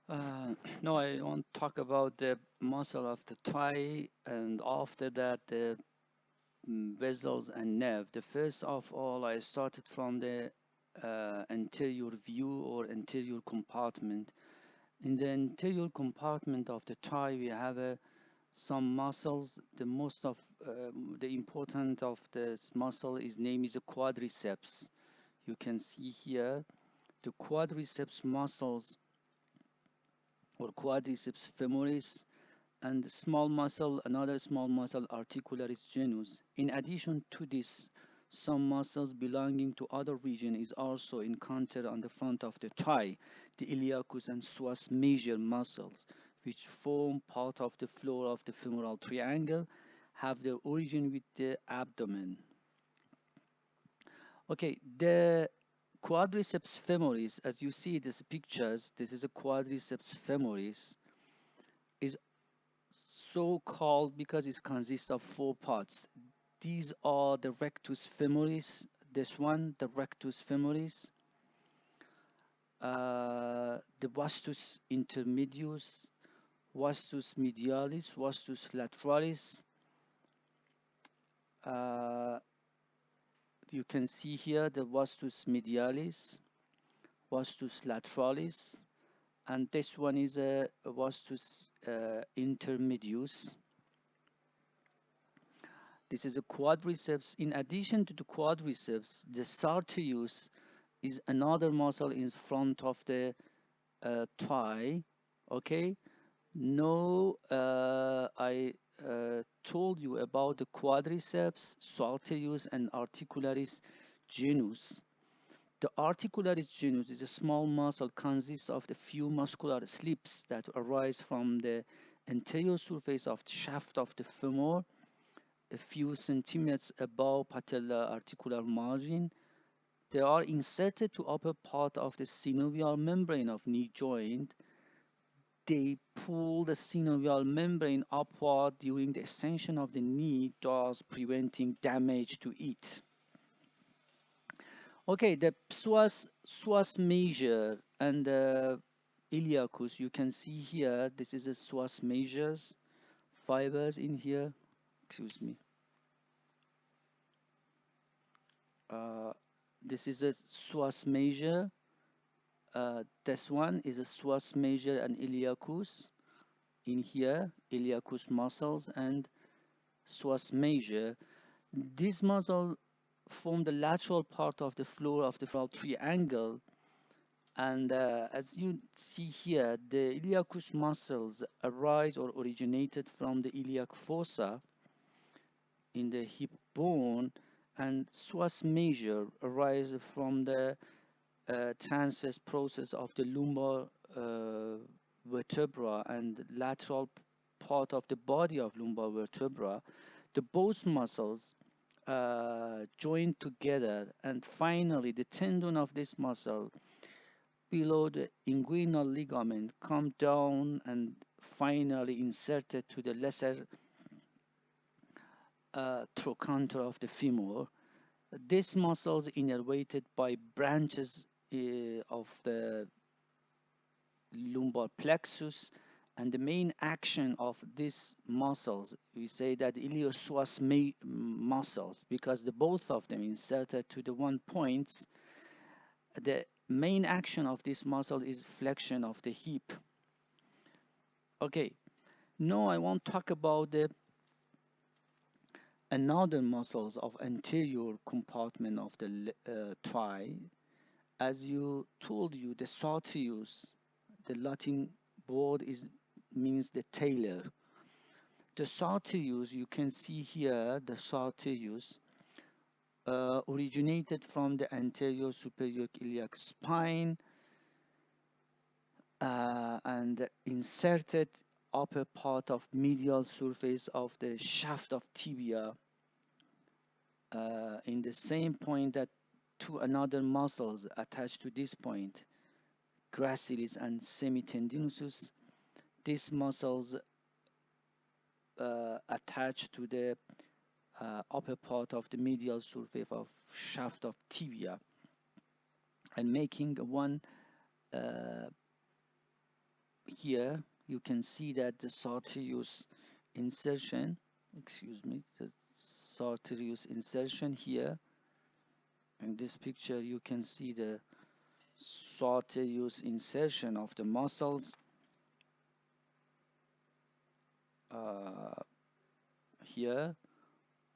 Uh, no, I want to talk about the muscle of the thigh, and after that the vessels and nerve. The first of all, I started from the anterior view or anterior compartment. In the anterior compartment of the thigh, we have some muscles. The most of the important of this muscle is name is a quadriceps. You can see here the quadriceps muscles or quadriceps femoris, and the small muscle, another small muscle, articularis genus. In addition to this, some muscles belonging to other region is also encountered on the front of the thigh, the iliacus and psoas major muscles, which form part of the floor of the femoral triangle, have their origin with the abdomen. Okay, the quadriceps femoris, as you see these pictures, this is a quadriceps femoris, is so called because it consists of four parts. These are the rectus femoris, this one, the rectus femoris, the vastus intermedius, vastus medialis, vastus lateralis. Uh, you can see here the vastus medialis, vastus lateralis, and this one is a vastus intermedius. This is a quadriceps. In addition to the quadriceps, the sartorius is another muscle in front of the thigh. Okay. No, I told you about the quadriceps, sartorius, and articularis genus. The articularis genus is a small muscle consists of the few muscular slips that arise from the anterior surface of the shaft of the femur a few centimeters above patellar articular margin. They are inserted to upper part of the synovial membrane of knee joint. They pull the synovial membrane upward during the extension of the knee, thus preventing damage to it. Okay, the psoas major and the iliacus, you can see here, this is a psoas majors fibers in here. Excuse me. Uh, this is a psoas major. This one is a psoas major and iliacus. In here, iliacus muscles and psoas major. This muscle form the lateral part of the floor of the femoral triangle. And as you see here, the iliacus muscles arise or originated from the iliac fossa in the hip bone, and psoas major arise from the transverse process of the lumbar vertebra and lateral part of the body of lumbar vertebra. The both muscles join together, and finally the tendon of this muscle below the inguinal ligament come down and finally inserted to the lesser trochanter of the femur. These muscles innervated by branches of the lumbar plexus, and the main action of these muscles, we say that iliopsoas muscles, because the both of them inserted to the one points, the main action of this muscle is flexion of the hip. Okay, now I want to talk about the another muscles of anterior compartment of the thigh. As you told you, the sartorius, the Latin word is means the tailor. The sartorius, you can see here, the sartorius originated from the anterior superior iliac spine and inserted upper part of medial surface of the shaft of tibia in the same point that two another muscles attached to this point, gracilis and semitendinosus. These muscles attached to the upper part of the medial surface of shaft of tibia and making one uh, here you can see that the sartorius insertion, excuse me, the sartorius insertion here. In this picture you can see the sartorius insertion of the muscles here.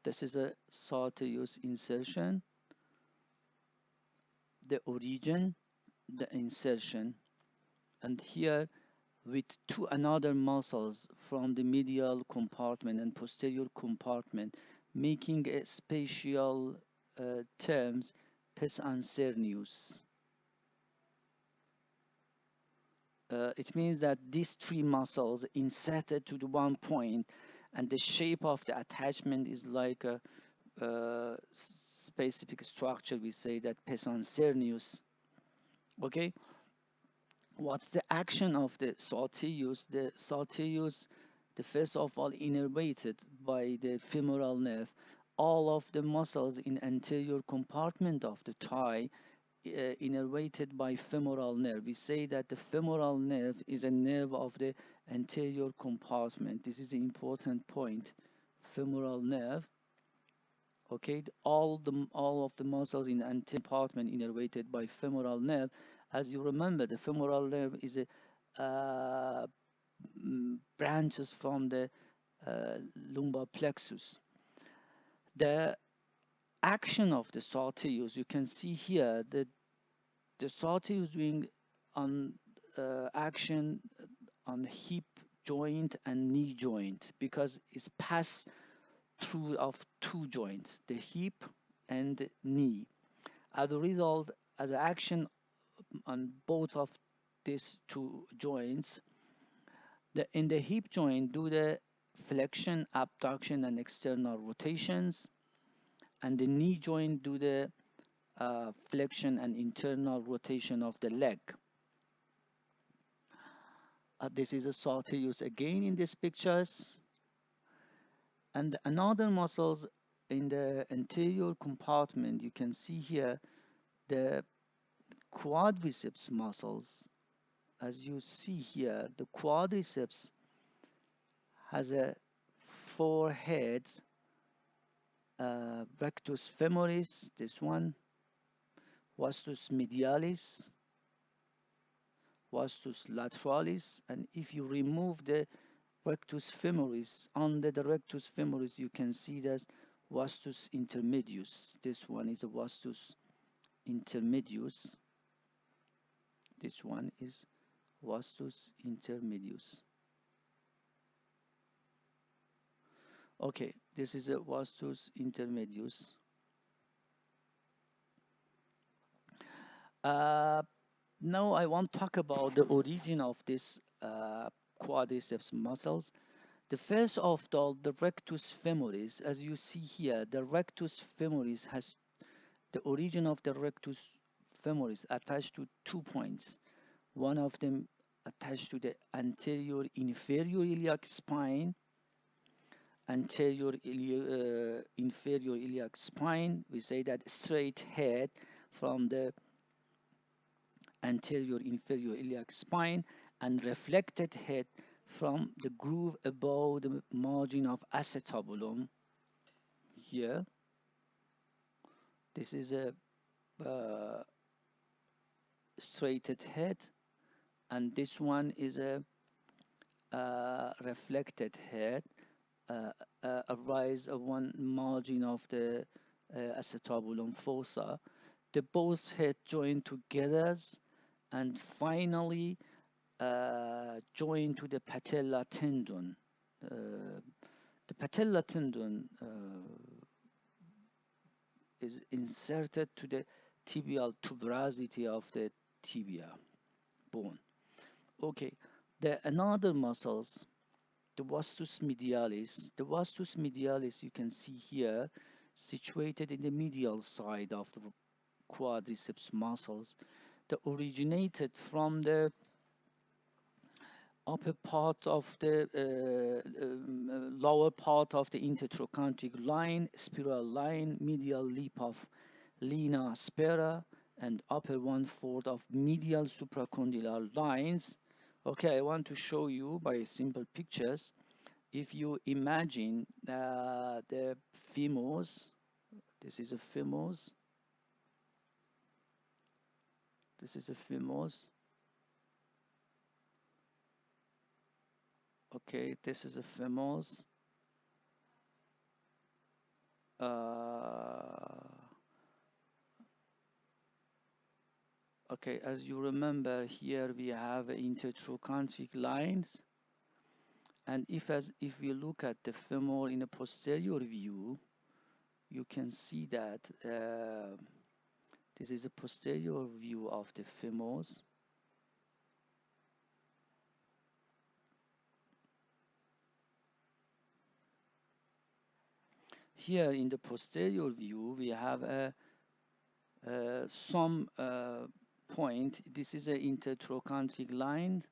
This is a sartorius insertion, the origin, the insertion, and here with two another muscles from the medial compartment and posterior compartment, making a spatial terms pes ansernius. It means that these three muscles inserted to the one point, and the shape of the attachment is like a specific structure. We say that pes ansernius. Okay, what's the action of the sartorius? The sartorius, the first of all, innervated by the femoral nerve. All of the muscles in anterior compartment of the thigh innervated by femoral nerve. We say that the femoral nerve is a nerve of the anterior compartment. This is an important point. Femoral nerve. Okay, all of the muscles in the anterior compartment innervated by femoral nerve. As you remember, the femoral nerve is a branches from the lumbar plexus. The action of the sartorius, you can see here that the sartorius doing on action on hip joint and knee joint, because it's passed through of two joints, the hip and the knee. As a result, as an action on both of these two joints, in the hip joint do the flexion, abduction, and external rotations, and the knee joint do the flexion and internal rotation of the leg. This is a sartorius again in these pictures. And another muscles in the anterior compartment, you can see here the quadriceps muscles. As you see here, the quadriceps has a four heads, rectus femoris, this one, vastus medialis, vastus lateralis, and if you remove the rectus femoris, under the rectus femoris you can see that vastus intermedius. This one is a vastus intermedius. This one is vastus intermedius. Okay, this is a vastus intermedius. Now I want to talk about the origin of this quadriceps muscles. The first of all, the rectus femoris, as you see here, the rectus femoris has the origin of the rectus femoris attached to 2 points. One of them attached to the anterior inferior iliac spine, inferior iliac spine. We say that straight head from the anterior inferior iliac spine, and reflected head from the groove above the margin of acetabulum here. This is a straighted head, and this one is a reflected head, arise of one margin of the acetabulum fossa. The both head join together and finally join to the patella tendon. The patella tendon is inserted to the tibial tuberosity of the tibia bone. Okay, the another muscles, the vastus medialis. The vastus medialis you can see here, situated in the medial side of the quadriceps muscles, that originated from the upper part of the lower part of the intertrochanteric line, spiral line, medial lip of linea aspera, and upper 1/4 of medial supracondylar lines, Okay, I want to show you by simple pictures. If you imagine the femurs, this is a femurs, this is a femurs. Okay, this is a femurs. Okay, as you remember, here we have intertrochanteric lines, and if we look at the femur in a posterior view, you can see that this is a posterior view of the femurs. Here in the posterior view, we have some point. This is an intertrochanteric line.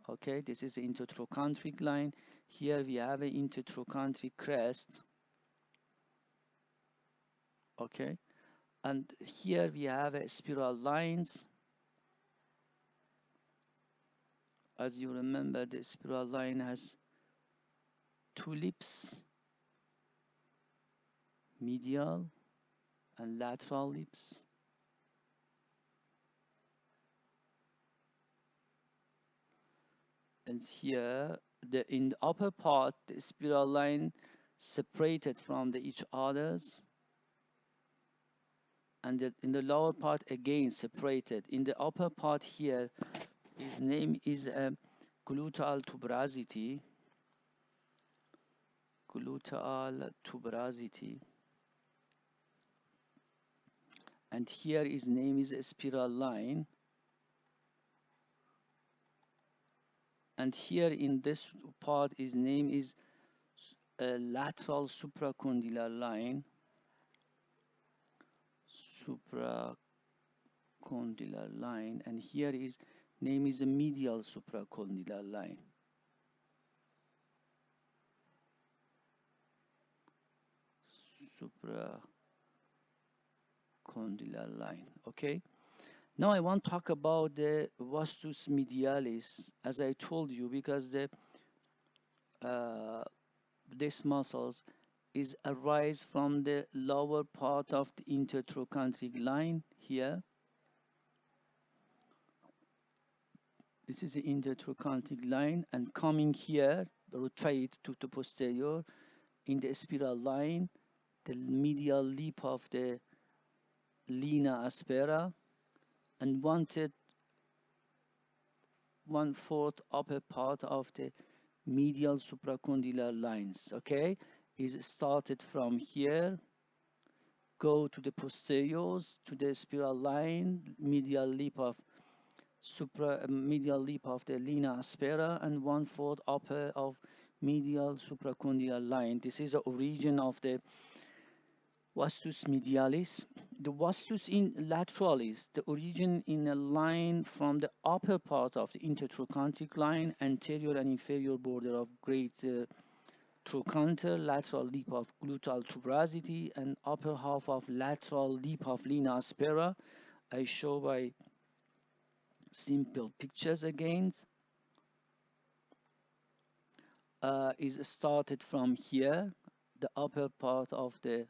Okay, this is an intertrochanteric line. Here we have an intertrochanteric crest. Okay, and here we have a spiral lines. As you remember, the spiral line has two lips, medial and lateral lips. And here, in the upper part, the spiral line separated from each others, and in the lower part again separated. In the upper part here, his name is gluteal tuberosity. Gluteal tuberosity. And here his name is a spiral line. And here in this part, his name is a lateral supracondylar line. Supracondylar line. And here his name is a medial supracondylar line. Supracondylar line. Okay. Now I want to talk about the vastus medialis, as I told you, because these muscles is arise from the lower part of the intertrochanteric line here. This is the intertrochanteric line, and coming here, rotate to the posterior in the spiral line, the medial lip of the linea aspera, and 1/4 upper part of the medial supracondylar lines. Okay, is started from here, go to the posteriors, to the spiral line, medial lip of the linea aspera, and 1/4 upper of medial supracondylar line. This is the origin of the vastus medialis. The vastus in lateralis, the origin in a line from the upper part of the intertrochanteric line, anterior and inferior border of great trochanter, lateral lip of gluteal tuberosity, and upper half of lateral lip of linea aspera. I show by simple pictures again. Is started from here, the upper part of the,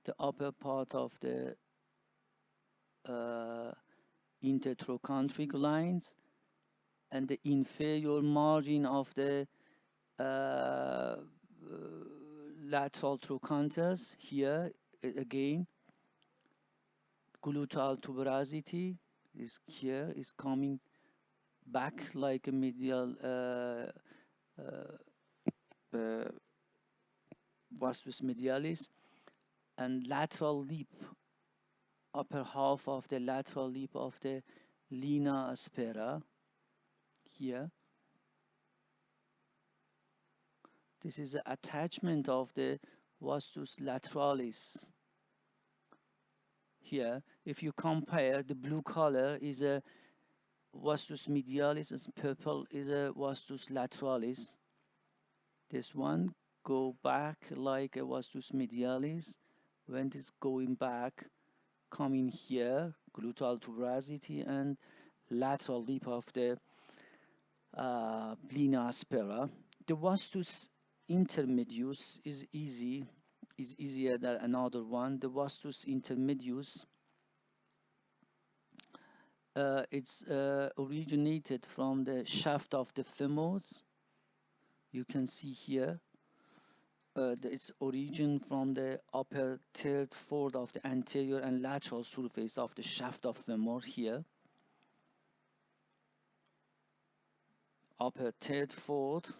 the upper part of the intertrochanteric lines, and the inferior margin of the lateral trochanters here again. Gluteal tuberosity is here, is coming back like a medial vastus medialis, and lateral lip, upper half of the lateral lip of the linea aspera here. This is the attachment of the vastus lateralis here. If you compare, the blue color is a vastus medialis, and purple is a vastus lateralis. This one go back like a vastus medialis. When it's going back, coming here, gluteal tuberosity, and lateral lip of the linea aspera. The vastus intermedius is easier than another one. The vastus intermedius, it's originated from the shaft of the femurs. You can see here its origin from the upper third fourth of the anterior and lateral surface of the shaft of femur here. Upper third fourth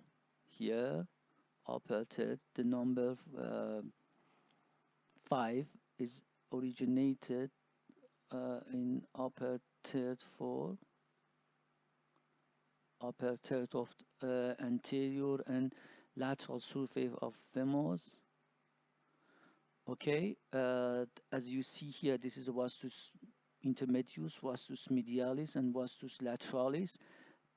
here, upper third, the number 5 is originated in upper third fourth, upper third of anterior and lateral surface of femurs. Okay, as you see here, this is vastus intermedius, vastus medialis, and vastus lateralis.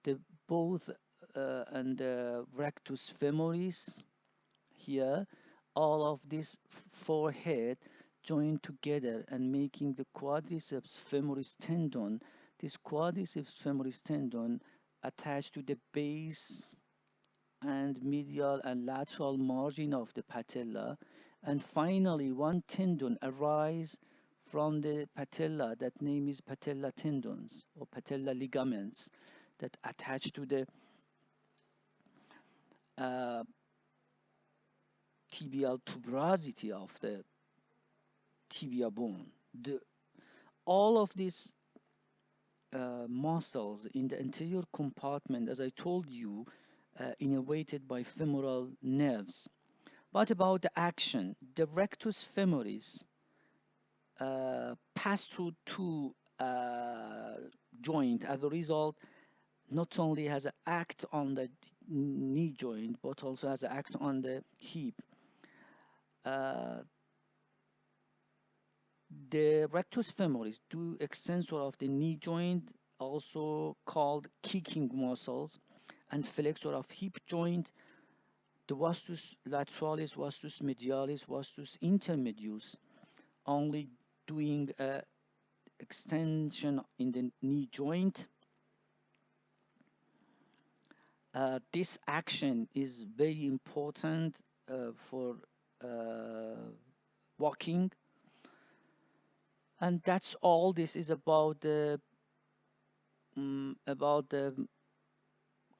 The both and the rectus femoris here, all of this forehead joined together and making the quadriceps femoris tendon. This quadriceps femoris tendon attached to the base and medial and lateral margin of the patella, and finally one tendon arises from the patella. That name is patella tendons or patella ligaments that attach to the uh, tibial tuberosity of the tibia bone. All of these muscles in the anterior compartment, as I told you, innervated by femoral nerves. What about the action? The rectus femoris pass through two joint. As a result, not only has an act on the knee joint, but also has an act on the hip. The rectus femoris, two extensor of the knee joint, also called kicking muscles, and flexor of hip joint, the vastus lateralis, vastus medialis, vastus intermedius, only doing extension in the knee joint. This action is very important for walking, and that's all this is about the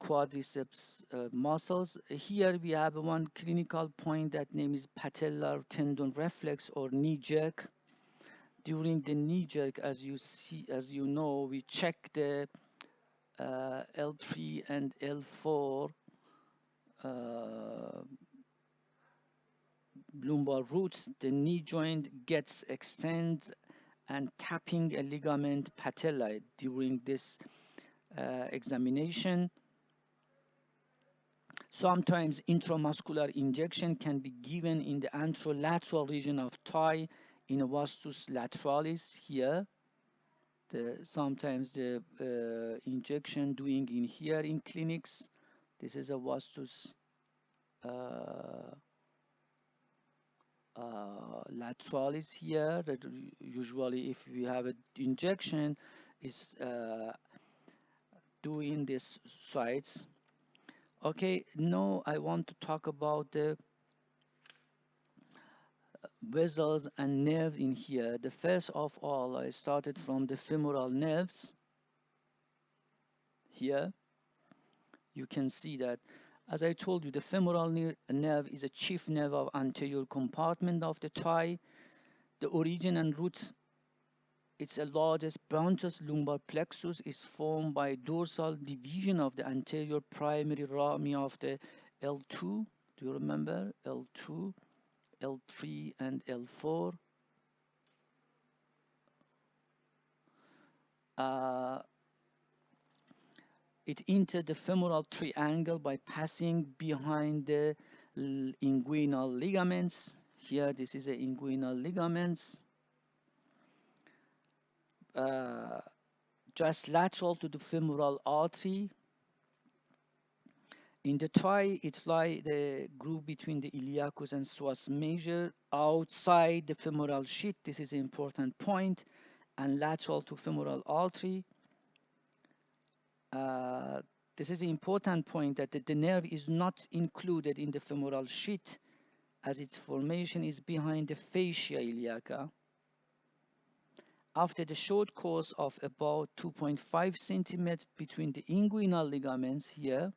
quadriceps muscles. Here we have one clinical point that name is patellar tendon reflex or knee jerk. During the knee jerk, as you know, we check the L3 and L4 lumbar roots. The knee joint gets extended and tapping a ligament patella during this examination. Sometimes intramuscular injection can be given in the anterolateral region of thigh in a vastus lateralis here. Sometimes the injection doing in here in clinics. This is a vastus lateralis here. That usually, if we have an injection, is doing these sites. Okay, now I want to talk about the vessels and nerves in here. The first of all, I started from the femoral nerves. Here, you can see that, as I told you, the femoral nerve is a chief nerve of anterior compartment of the thigh. The origin and root, its largest branches, lumbar plexus, is formed by dorsal division of the anterior primary rami of the L2. Do you remember? L2, L3, and L4. It entered the femoral triangle by passing behind the inguinal ligaments. Here, this is the inguinal ligaments. Just lateral to the femoral artery. In the thigh, it lies the groove between the iliacus and psoas major outside the femoral sheath. This is an important point. and lateral to femoral artery. Uh, this is an important point that the nerve is not included in the femoral sheath as its formation is behind the fascia iliaca. After the short course of about 2.5 centimeters between the inguinal ligaments here,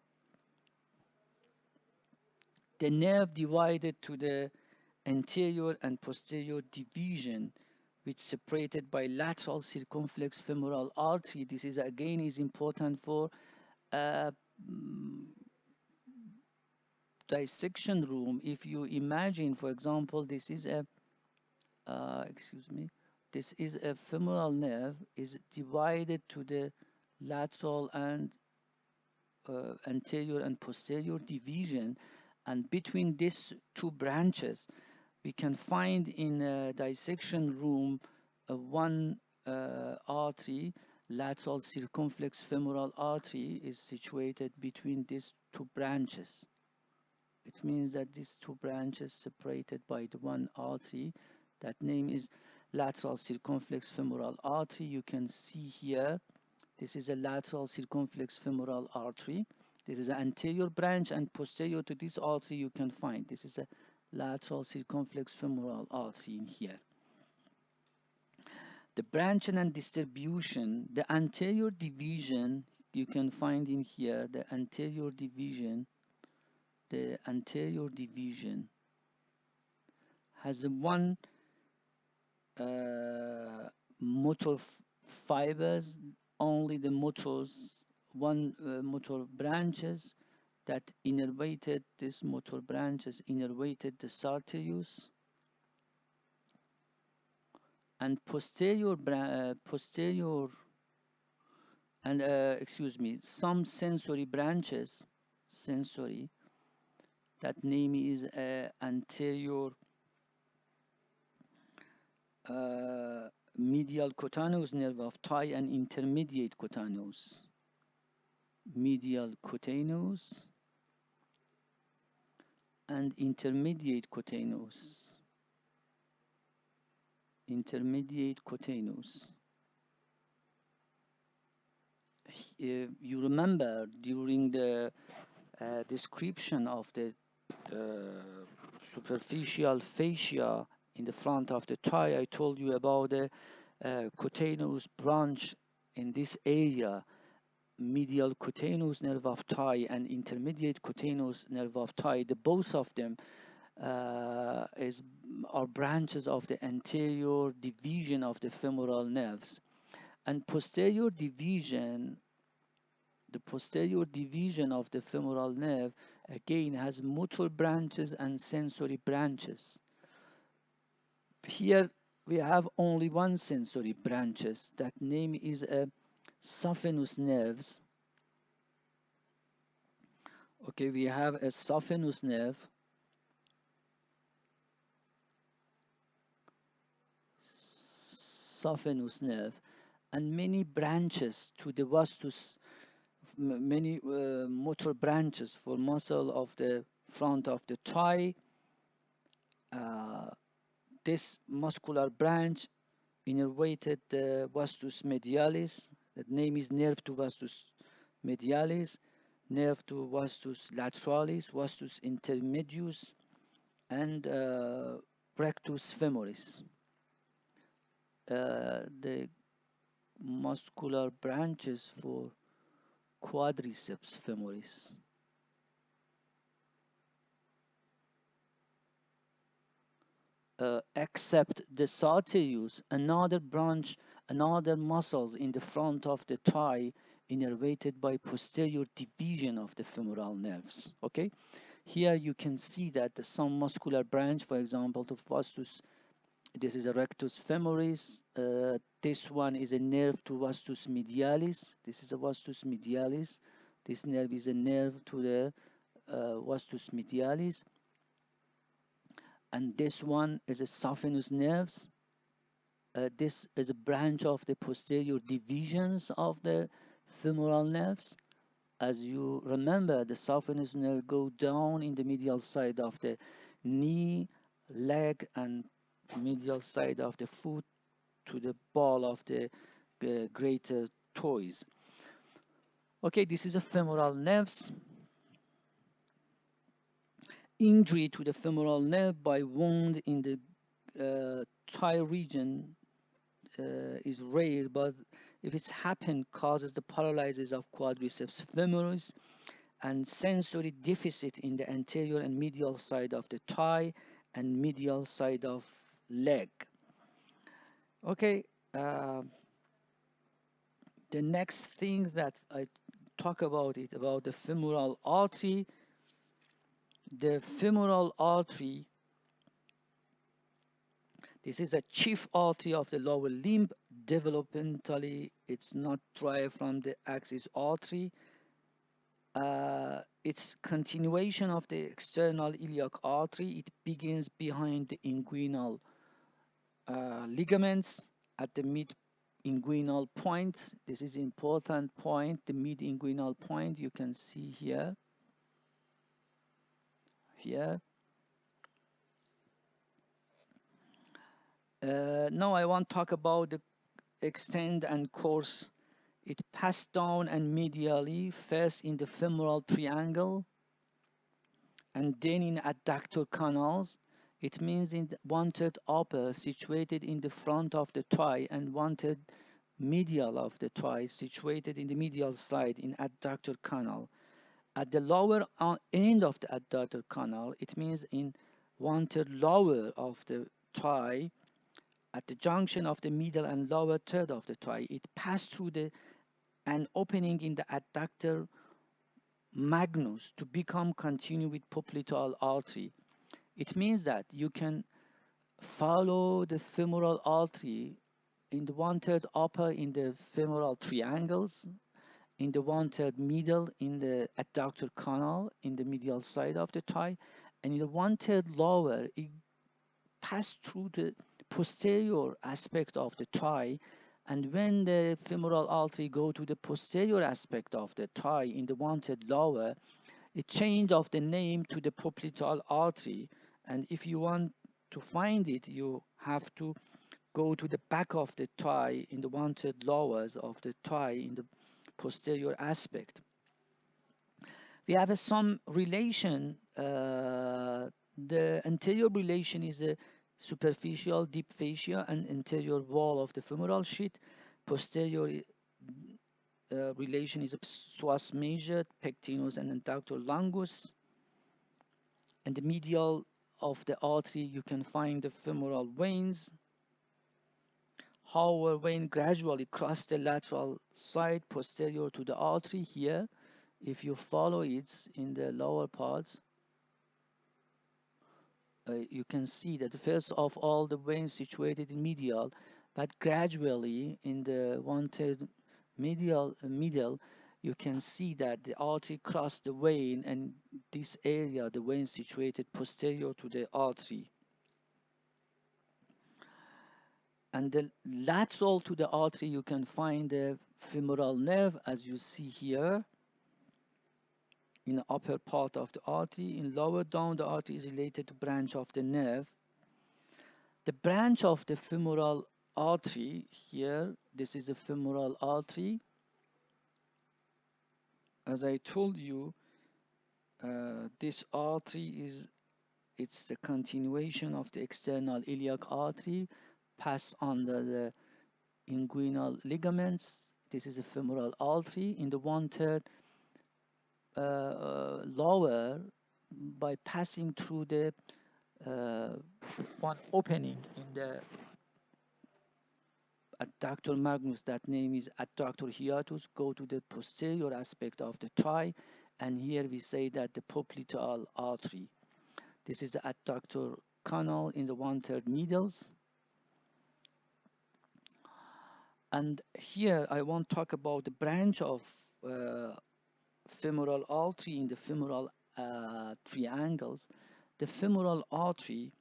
the nerve divided to the anterior and posterior division, which separated by lateral circumflex femoral artery. This is again is important for dissection room. If you imagine, for example, this is a this is a femoral nerve is divided to the lateral and anterior and posterior division, and between these two branches we can find in a dissection room one artery, lateral circumflex femoral artery is situated between these two branches. It means that these two branches separated by the one artery, that name is lateral circumflex femoral artery. You can see here, this is a lateral circumflex femoral artery. This is an anterior branch, and posterior to this artery you can find. This is a lateral circumflex femoral artery in here. The branching and distribution, the anterior division you can find in here, the anterior division has one motor fibers, only the motors, one motor branches that innervated, this motor branches innervated the sartorius, and posterior and some sensory branches, that name is anterior medial cutaneous nerve of thigh and intermediate cutaneous. Medial cutaneous and intermediate cutaneous. You remember during the description of the superficial fascia in the front of the thigh, I told you about the cutaneous branch in this area, medial cutaneous nerve of thigh and intermediate cutaneous nerve of thigh. The both of them are branches of the anterior division of the femoral nerves, and posterior division. The posterior division of the femoral nerve again has motor branches and sensory branches. Here we have only one sensory branches, that name is a saphenous nerves. Okay, we have a saphenous nerve, and many branches to the vastus, many motor branches for muscle of the front of the thigh. This muscular branch innervated the vastus medialis, that name is nerve to vastus medialis, nerve to vastus lateralis, vastus intermedius, and rectus femoris. The muscular branches for quadriceps femoris. Except the sartorius, another branch, another muscles in the front of the thigh innervated by posterior division of the femoral nerves. Okay, here you can see that some muscular branch, for example, the vastus, this is a rectus femoris. This one is a nerve to vastus medialis. This is a vastus medialis. This nerve is a nerve to the vastus medialis. And this one is a saphenous nerves. This is a branch of the posterior divisions of the femoral nerves. As you remember, the saphenous nerve go down in the medial side of the knee, leg, and medial side of the foot, to the ball of the greater toys. Okay, this is a femoral nerves. Injury to the femoral nerve by wound in the thigh region is rare, but if it's happened, causes the paralysis of quadriceps femoris and sensory deficit in the anterior and medial side of the thigh and medial side of leg. Okay, the next thing that I talk about the femoral artery. The femoral artery, this is a chief artery of the lower limb. Developmentally, it's not derived from the axis artery. It's continuation of the external iliac artery. It begins behind the inguinal ligaments at the mid-inguinal point. This is important point, the mid-inguinal point. You can see here. Now I want to talk about the extent and course. It passed down and medially, first in the femoral triangle and then in adductor canals. It means in the one-third upper situated in the front of the thigh and one-third medial of the thigh situated in the medial side in adductor canal. At the lower end of the adductor canal, it means in one-third lower of the thigh at the junction of the middle and lower third of the thigh. It passed through an opening in the adductor magnus to become continued with popliteal artery. It means that you can follow the femoral artery in the one-third upper in the femoral triangles, in the one-third middle in the adductor canal in the medial side of the thigh, and in the one-third lower it passed through the posterior aspect of the thigh, and when the femoral artery go to the posterior aspect of the thigh in the one-third lower, it change of the name to the popliteal artery. And if you want to find it, you have to go to the back of the thigh in the one-third lowers of the thigh in the posterior aspect. We have some relation. The anterior relation is a superficial deep fascia and anterior wall of the femoral sheath. Posterior relation is a psoas major, pectinus, and adductor longus. And the medial of the artery, you can find the femoral veins. However, vein gradually cross the lateral side posterior to the artery here. If you follow it in the lower parts, you can see that first of all the veins situated in medial, but gradually in the one-third middle, you can see that the artery crossed the vein, and this area, the vein situated posterior to the artery. And the lateral to the artery, you can find the femoral nerve, as you see here, in the upper part of the artery. In lower down, the artery is related to branch of the nerve. The branch of the femoral artery here, this is the femoral artery. As I told you, this artery it's the continuation of the external iliac artery, pass under the inguinal ligaments. This is a femoral artery in the one-third lower by passing through the one opening in the adductor magnus. That name is adductor hiatus. Go to the posterior aspect of the thigh, and here we say that the popliteal artery. This is the adductor canal in the one-third medials. And here I want to talk about the branch of femoral artery in the femoral triangles. The femoral artery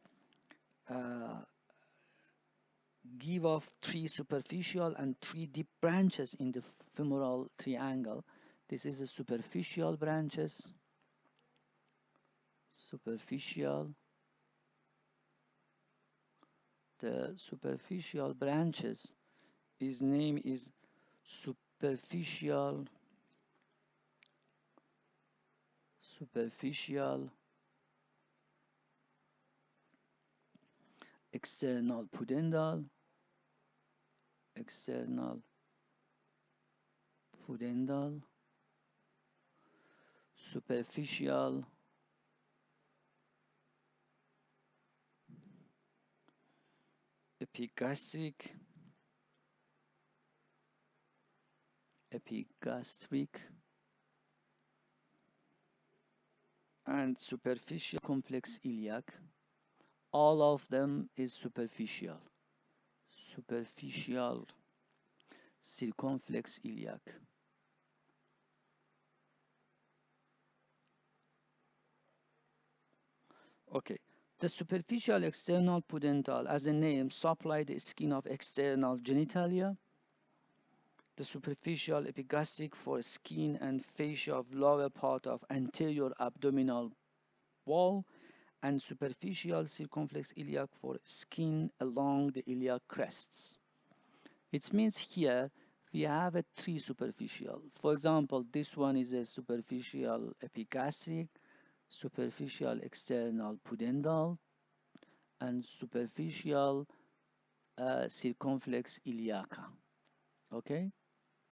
give off 3 superficial and 3 deep branches in the femoral triangle. This is the superficial branches, superficial the superficial branches. His name is superficial external pudendal, external pudendal, superficial epigastric, and superficial complex iliac. All of them is superficial circumflex iliac. Okay, the superficial external pudendal, as a name, supply the skin of external genitalia. The superficial epigastric for skin and fascia of lower part of anterior abdominal wall, and superficial circumflex iliac for skin along the iliac crests. It means here we have a three superficial. For example, this one is a superficial epigastric, superficial external pudendal, and superficial circumflex iliaca. Okay,